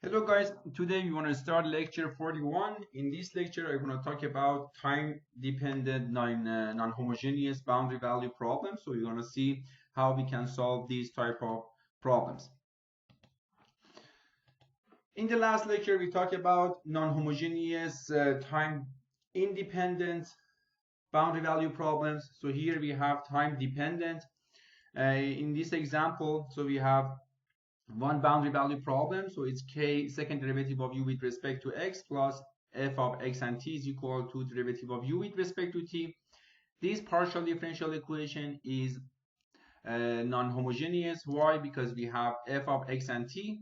Hello guys, today we want to start lecture 41. In this lecture, I want to talk about time-dependent non-homogeneous boundary value problems. So we're going to see how we can solve these type of problems. In the last lecture, we talked about non-homogeneous time-independent boundary value problems. So here we have time-dependent. In this example, so we have one boundary value problem. So it's k second derivative of u with respect to x plus f of x and t is equal to derivative of u with respect to t. This partial differential equation is non-homogeneous. Why? Because we have f of x and t.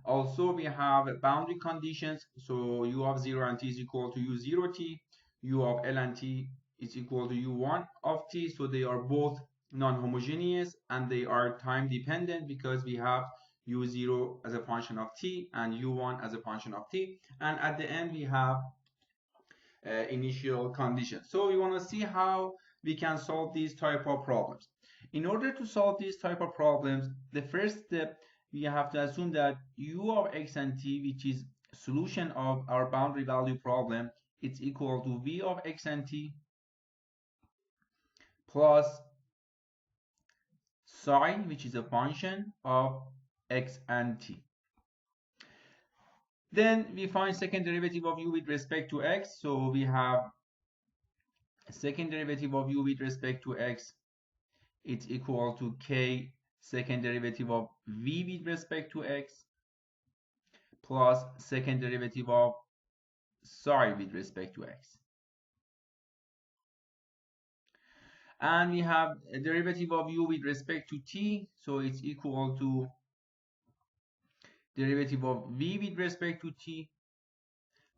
Also, we have boundary conditions. So u of 0 and t is equal to u0 t. U of l and t is equal to u1 of t. So they are both non-homogeneous and they are time dependent because we have u0 as a function of t and u1 as a function of t, and at the end we have initial conditions. So we want to see how we can solve these type of problems. In order to solve these type of problems, the first step, we have to assume that u of x and t, which is solution of our boundary value problem, it's equal to v of x and t plus psi, which is a function of x and t. Then we find second derivative of u with respect to x. So we have second derivative of u with respect to x. It's equal to k second derivative of v with respect to x plus second derivative of psi with respect to x. And we have a derivative of u with respect to t. So it's equal to derivative of v with respect to t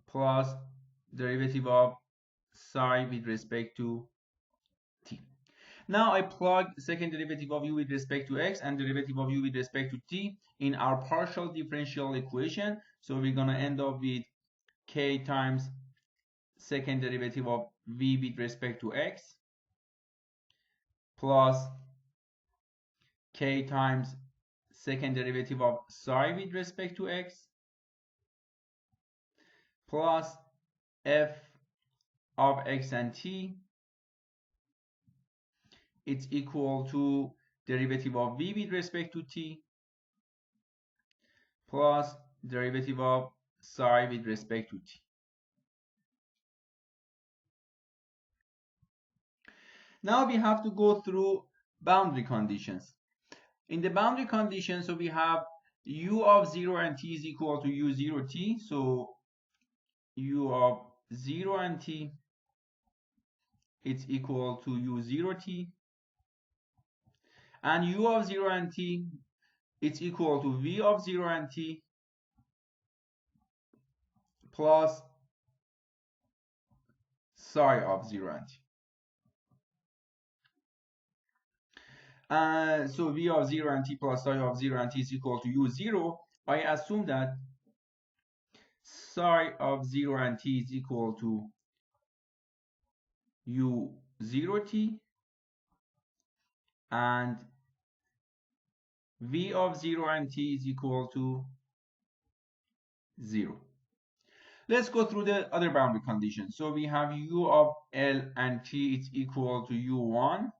plus derivative of psi with respect to t. Now I plug second derivative of u with respect to x and derivative of u with respect to t in our partial differential equation. So we're going to end up with k times second derivative of v with respect to x plus k times second derivative of psi with respect to x plus f of x and t, it's equal to derivative of v with respect to t plus derivative of psi with respect to t. Now we have to go through boundary conditions. In the boundary conditions, so we have u of 0 and t is equal to u0 t. So u of 0 and t, it's equal to u0 t. And u of 0 and t, it's equal to v of 0 and t plus psi of 0 and t. So v of 0 and t plus psi of 0 and t is equal to u0. I assume that psi of 0 and t is equal to u0 t and v of 0 and t is equal to 0. Let's go through the other boundary conditions. So we have u of l and t is equal to u1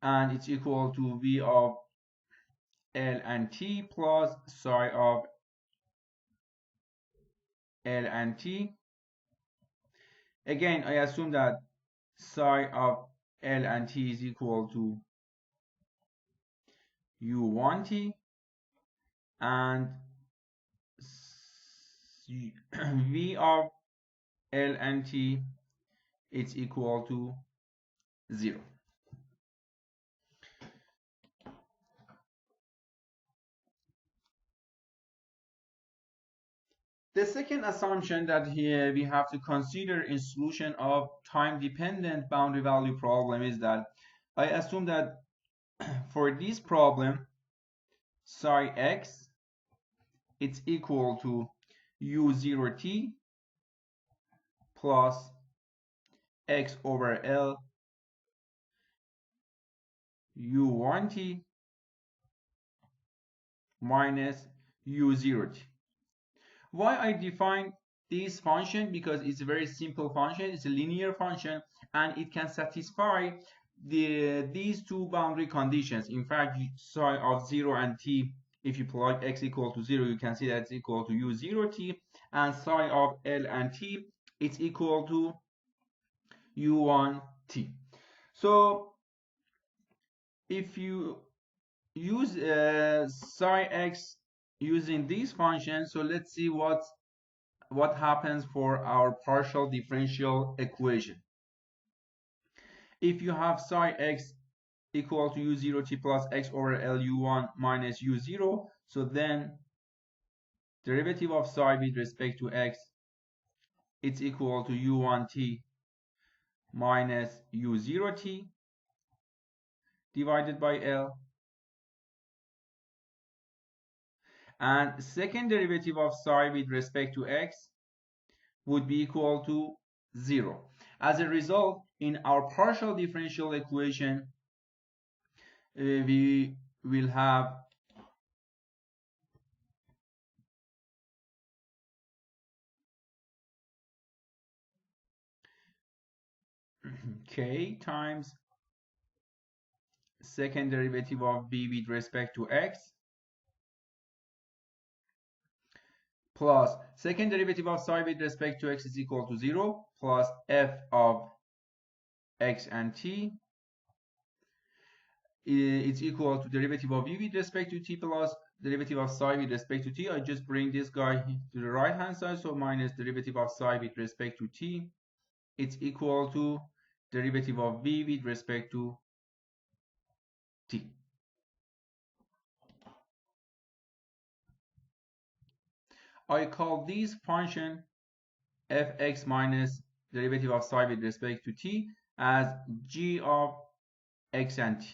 and it's equal to v of l and t plus psi of l and t. Again, I assume that psi of l and t is equal to u1 t and v of l and t it's equal to 0. The second assumption that here we have to consider in solution of time-dependent boundary value problem is that I assume that for this problem, psi x, it's equal to u0 t plus x over l u1 t minus u0t. Why I define this function? Because it's a very simple function, it's a linear function, and it can satisfy these two boundary conditions. In fact, psi of 0 and t, if you plug x equal to 0, you can see that it's equal to u0t, and psi of l and t, it's equal to u1t. So if you use psi x using this function, so let's see what happens for our partial differential equation. If you have psi x equal to u0t plus x over L u1 minus u0, so then derivative of psi with respect to x, it's equal to u1t minus u0t divided by L. And second derivative of psi with respect to x would be equal to 0. As a result, in our partial differential equation, we will have k times second derivative of b with respect to x plus second derivative of psi with respect to x is equal to 0 plus f of x and t. It's equal to derivative of v with respect to t plus derivative of psi with respect to t. I just bring this guy to the right hand side, so minus derivative of psi with respect to t. It's equal to derivative of v with respect to t. I call this function fx minus derivative of psi with respect to t as g of x and t.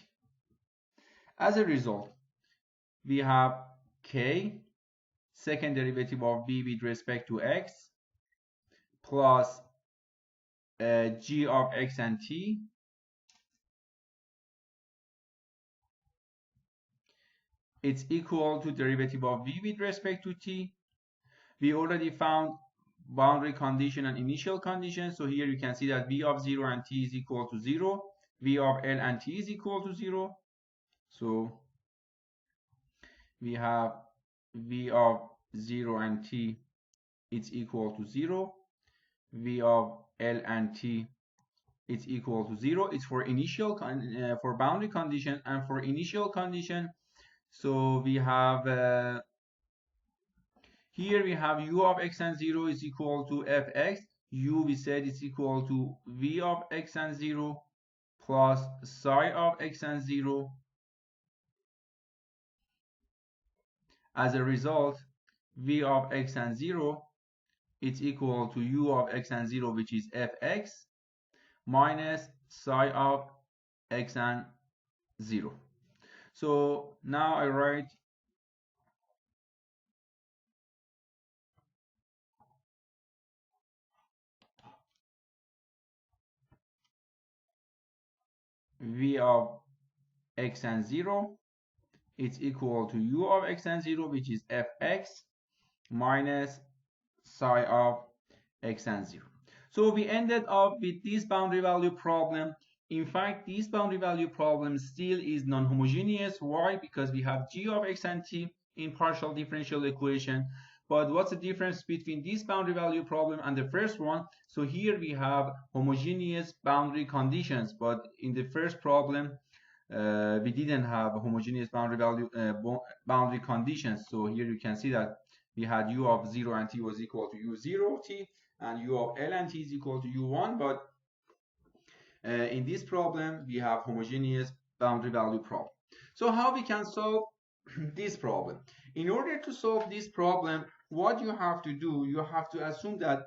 As a result, we have k second derivative of b with respect to x plus g of x and t it's equal to derivative of v with respect to t. We already found boundary condition and initial condition, so here you can see that v of 0 and t is equal to 0, v of l and t is equal to 0. So we have v of 0 and t it's equal to 0, v of l and t it's equal to 0. It's for initial for boundary condition, and for initial condition, so we have here we have u of x and 0 is equal to fx. U we said is equal to v of x and 0 plus psi of x and 0. As a result, v of x and 0 it's equal to u of x and 0, which is fx, minus psi of x and 0. So now I write v of x and 0 it's equal to u of x and 0, which is fx, minus psi of x and 0. So we ended up with this boundary value problem. In fact, this boundary value problem still is non-homogeneous. Why? Because we have g of x and t in partial differential equation. But what's the difference between this boundary value problem and the first one? So here we have homogeneous boundary conditions, but in the first problem we didn't have homogeneous boundary conditions. So here you can see that we had u of 0 and t was equal to u0t, and u of l and t is equal to u1, but in this problem we have homogeneous boundary value problem. So how we can solve this problem? In order to solve this problem, what you have to do, you have to assume that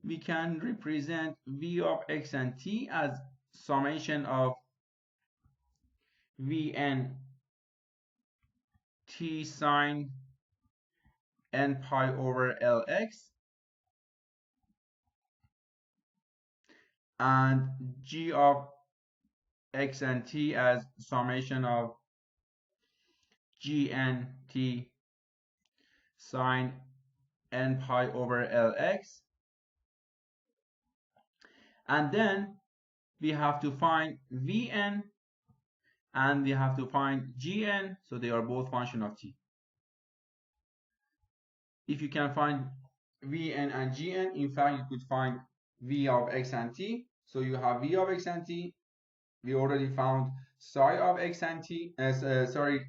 we can represent v of x and t as summation of vn t sine n pi over lx and g of x and t as summation of GNT sine n pi over Lx. And then we have to find Vn and we have to find Gn, so they are both function of t. If you can find Vn and Gn, in fact, you could find V of x and t. So you have V of x and t. We already found psi of x and t, psi.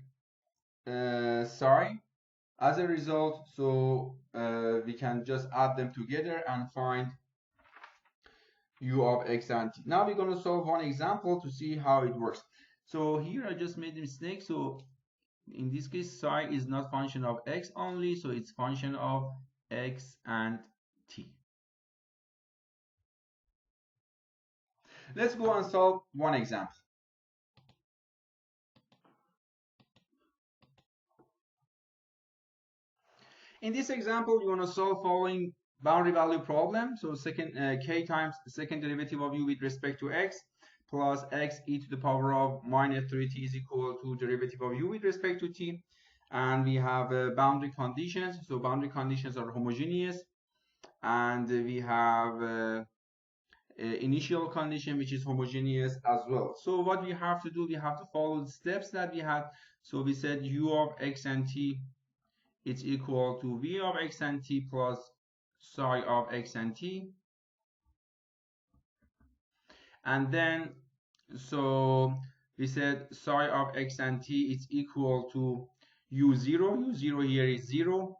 As a result, so we can just add them together and find u of x and t. Now we're going to solve one example to see how it works. So here I just made a mistake. So in this case, psi is not function of x only, so it's function of x and t. Let's go and solve one example. In this example, you want to solve following boundary value problem. So second k times the second derivative of u with respect to x plus x e to the power of minus 3t is equal to derivative of u with respect to t. And we have boundary conditions. So boundary conditions are homogeneous. And we have initial condition which is homogeneous as well. So what we have to do, we have to follow the steps that we had. So we said u of x and t is equal to v of x and t plus psi of x and t. And then so we said psi of x and t is equal to u0. u0 here is 0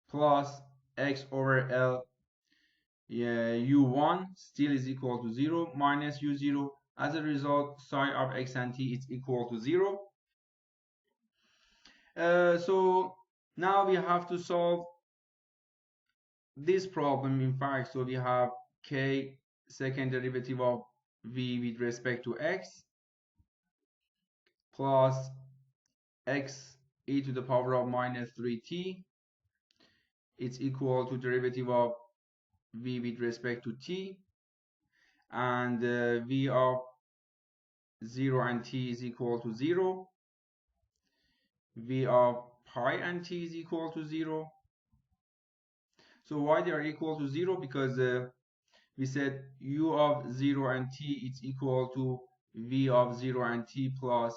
plus x over L u1 still is equal to 0 minus u0. As a result, psi of x and t is equal to 0. So now we have to solve this problem, in fact. So we have k second derivative of v with respect to x plus x e to the power of minus 3t. It's equal to derivative of v with respect to t, and v of 0 and t is equal to 0. V of pi and t is equal to 0. So why they are equal to 0? Because we said u of 0 and t is equal to v of 0 and t plus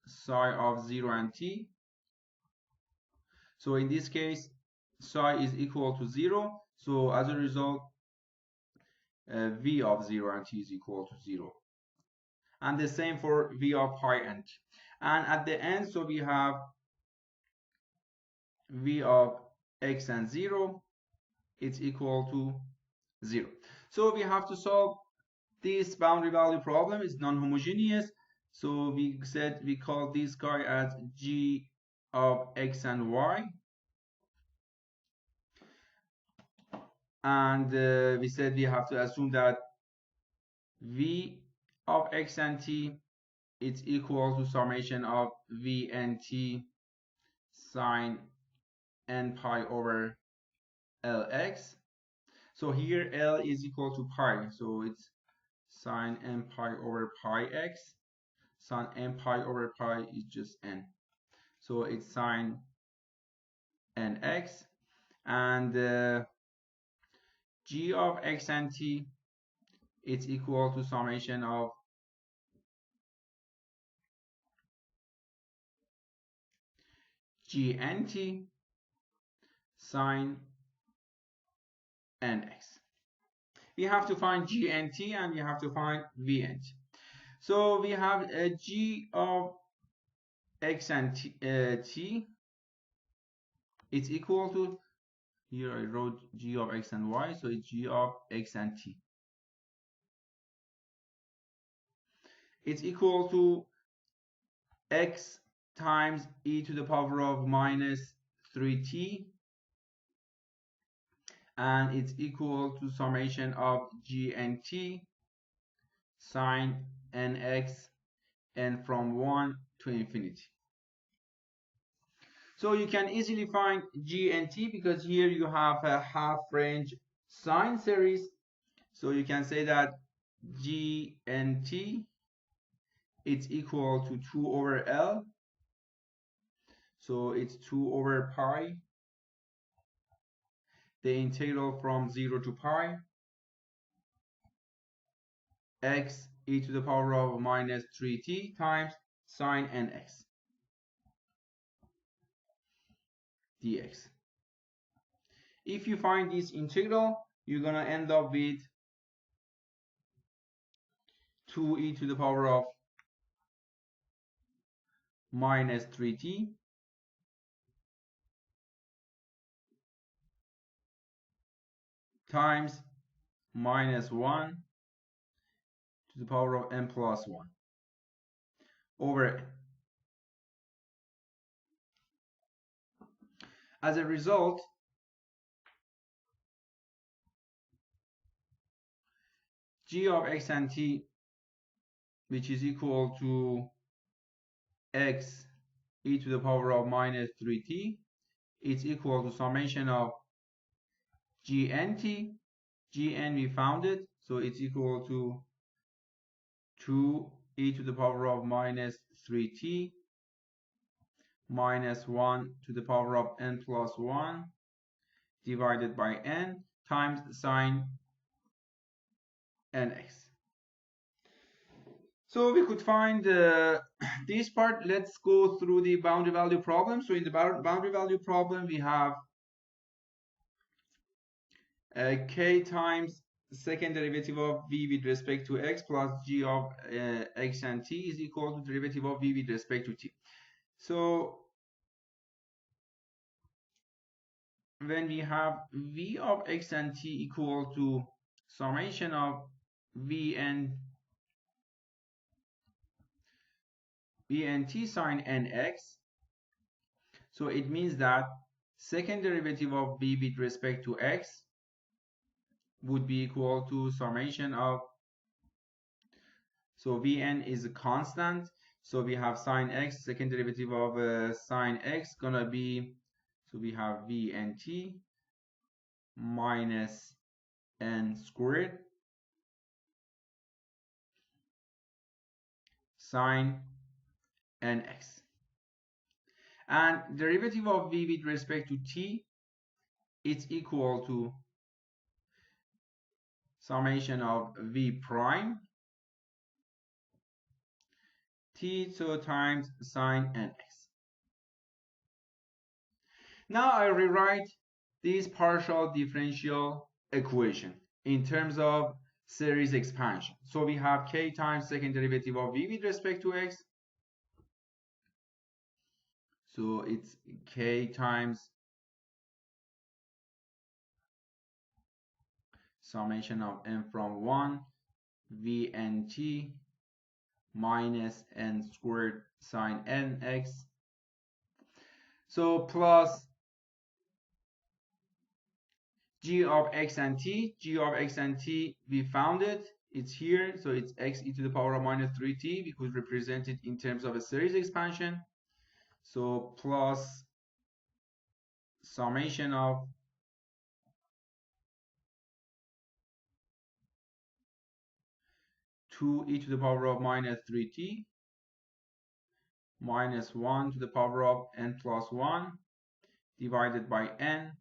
psi of 0 and t. So in this case, psi is equal to 0. So as a result, v of 0 and t is equal to 0. And the same for v of pi and t. And at the end, so we have v of x and 0 is equal to 0. So we have to solve this boundary value problem. It's non-homogeneous. So we said we call this guy as g of x and y. And we said we have to assume that v of x and t is equal to summation of v and t sine n pi over Lx. So here L is equal to pi, so it's sine n pi over pi x. Sine n pi over pi is just n, so it's sine nx. And g of x and t is equal to summation of gnt sine nx. We have to find gnt and we have to find vnt. So we have a g of x and t is equal to, here I wrote g of x and y, so it's g of x and t. It's equal to x times e to the power of minus 3t, and it's equal to summation of g and t sine nx and from 1 to infinity. So you can easily find g and t because here you have a half range sine series. So you can say that g and t is equal to 2 over L So it's 2 over pi. The integral from 0 to pi, x e to the power of minus 3t times sine nx dx. If you find this integral, you're going to end up with 2e to the power of minus 3t times minus 1 to the power of n plus 1 over n. As a result, g of x and t, which is equal to x e to the power of minus 3t, it's equal to summation of gnt. Gn we found it, so it's equal to 2e to the power of minus 3t minus 1 to the power of n plus 1 divided by n times sine nx. So we could find this part. Let's go through the boundary value problem. So in the boundary value problem, we have k times second derivative of v with respect to x plus g of x and t is equal to derivative of v with respect to t. So when we have v of x and t equal to summation of v and t sine nx, so it means that second derivative of v with respect to x would be equal to summation of, so Vn is a constant, so we have sine x, second derivative of sine x gonna be, so we have Vnt minus n squared sine nx, and derivative of v with respect to t, it's equal to summation of v prime t, so times sine nx. Now I rewrite this partial differential equation in terms of series expansion. So we have k times second derivative of v with respect to x. So it's k times summation of n from 1 v n t minus n squared sine nx. So plus g of x and t. G of x and t, we found it. It's here. So it's x e to the power of minus 3t. We could represent it in terms of a series expansion. So plus summation of two e to the power of minus 3t minus 1 to the power of n plus 1 divided by n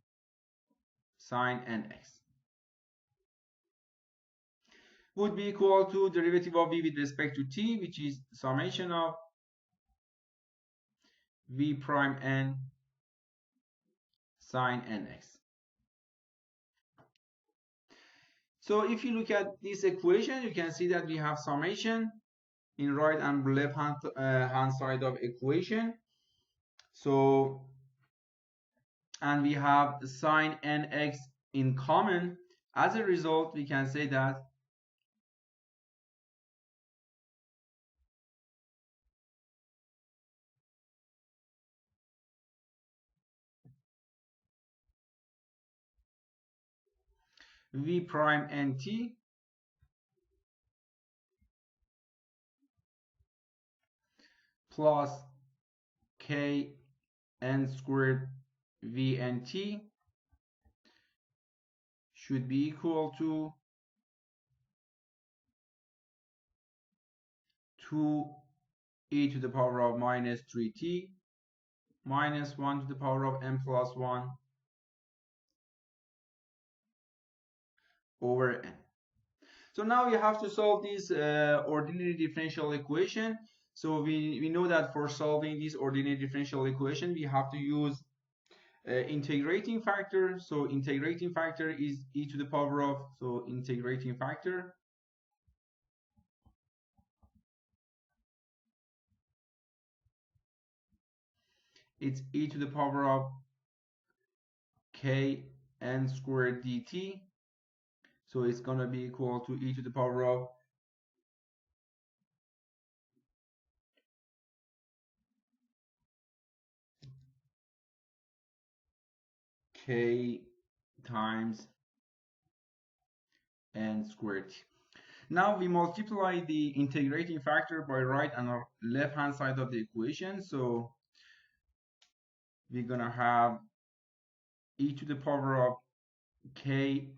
sine nx would be equal to derivative of v with respect to t, which is summation of v prime n sine nx. So if you look at this equation, you can see that we have summation in right and left hand side of equation. So, and we have sine nx in common. As a result, we can say that v prime nt plus k n squared vnt should be equal to 2 e to the power of minus 3t minus 1 to the power of n plus 1 over n. So now we have to solve this ordinary differential equation. So we know that for solving this ordinary differential equation, we have to use integrating factor. So integrating factor is e to the power of, so integrating factor it's e to the power of k n squared dt. So it's going to be equal to e to the power of k times n squared. Now we multiply the integrating factor by right and left hand side of the equation. So we're going to have e to the power of k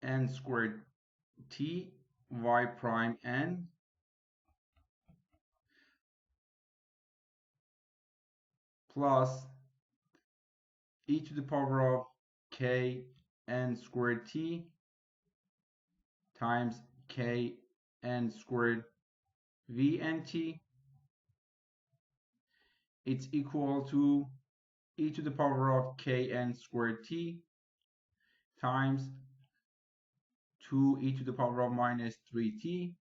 n squared t y prime n plus e to the power of k n squared t times k n squared v n t. It's equal to e to the power of k n squared t times 2e to the power of minus 3t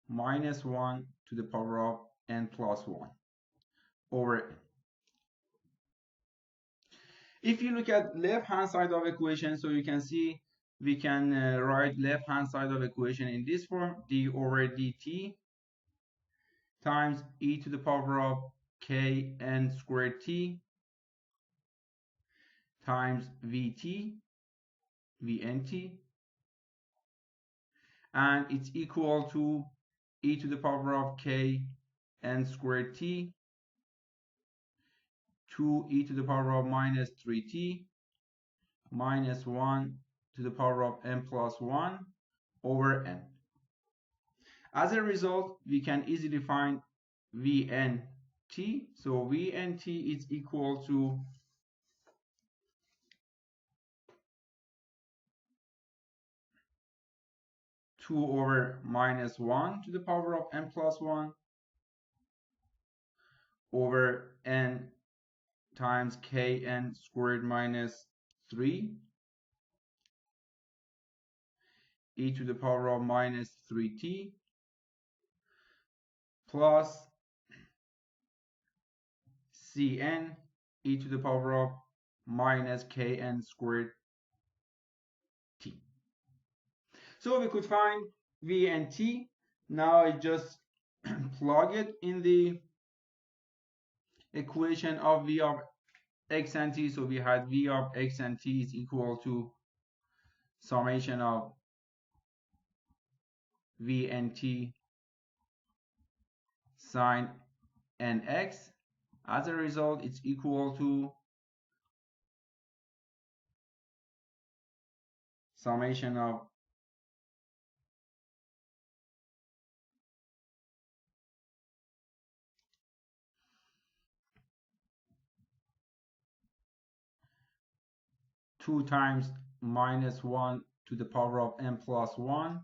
minus 1 to the power of n plus 1 over n. If you look at left hand side of equation, so you can see we can write left hand side of equation in this form, d over dt times e to the power of k n squared t times vt vnt, and it's equal to e to the power of k n squared t 2e to the power of minus 3t minus 1 to the power of n plus 1 over n. As a result, we can easily find vnt. So vnt is equal to 2 over minus 1 to the power of n plus 1 over n times kn squared minus 3 e to the power of minus 3t plus cn e to the power of minus kn squared t. So we could find v and t. Now I just plug it in the equation of v of x and t. So we had v of x and t is equal to summation of v and t sine nx. As a result, it's equal to summation of two times minus 1 to the power of n plus 1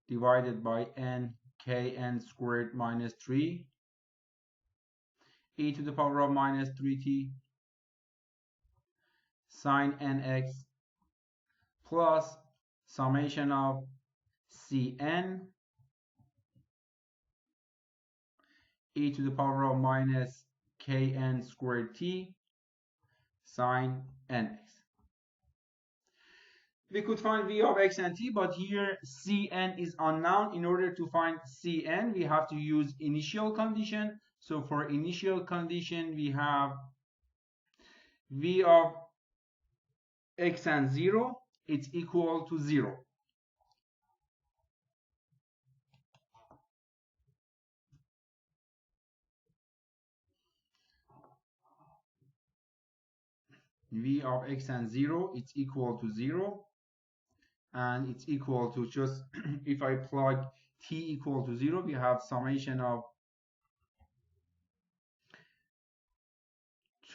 divided by n kn squared minus 3 e to the power of minus 3t sine nx plus summation of cn e to the power of minus kn squared t sine nx. We could find v of x and t, but here cn is unknown. In order to find cn, we have to use initial condition. So for initial condition, we have v of x and 0, it's equal to 0. V of x and 0, it's equal to 0. And it's equal to just, if I plug t equal to 0, we have summation of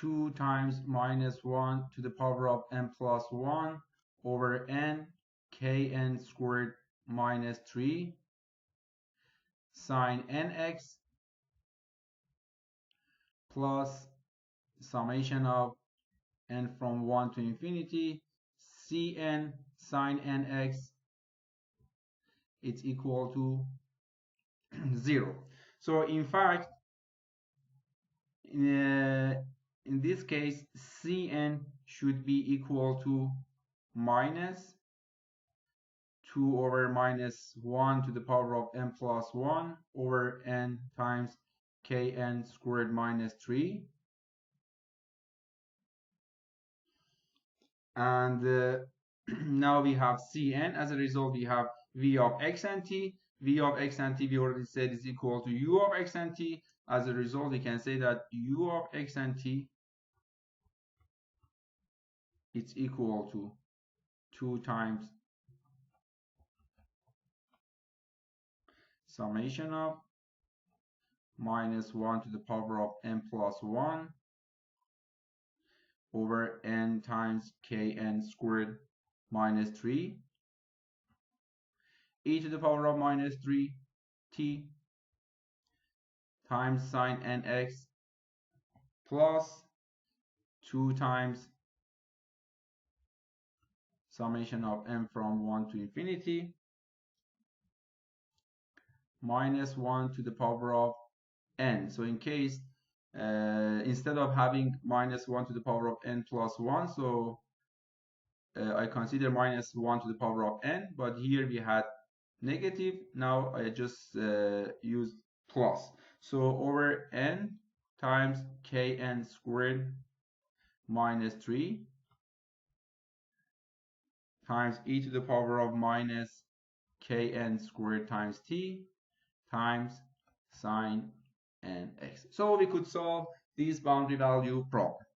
2 times minus 1 to the power of n plus 1 over n kn squared minus 3 sine nx plus summation of n from 1 to infinity cn sine nx, it's equal to 0. So in fact, in this case, cn should be equal to minus 2 over minus 1 to the power of n plus 1 over n times kn squared minus 3. And now we have cn. As a result, we have v of x and t. V of x and t, we already said, is equal to u of x and t. As a result, we can say that u of x and t is equal to 2 times summation of minus 1 to the power of n plus 1 over n times kn squared minus 3 e to the power of minus 3 t times sine nx plus 2 times summation of n from 1 to infinity minus 1 to the power of n. So in case instead of having minus 1 to the power of n plus 1, so I consider minus 1 to the power of n, but here we had negative. Now I just used plus. So over n times kn squared minus 3 times e to the power of minus kn squared times t times sine nx. So we could solve this boundary value problem.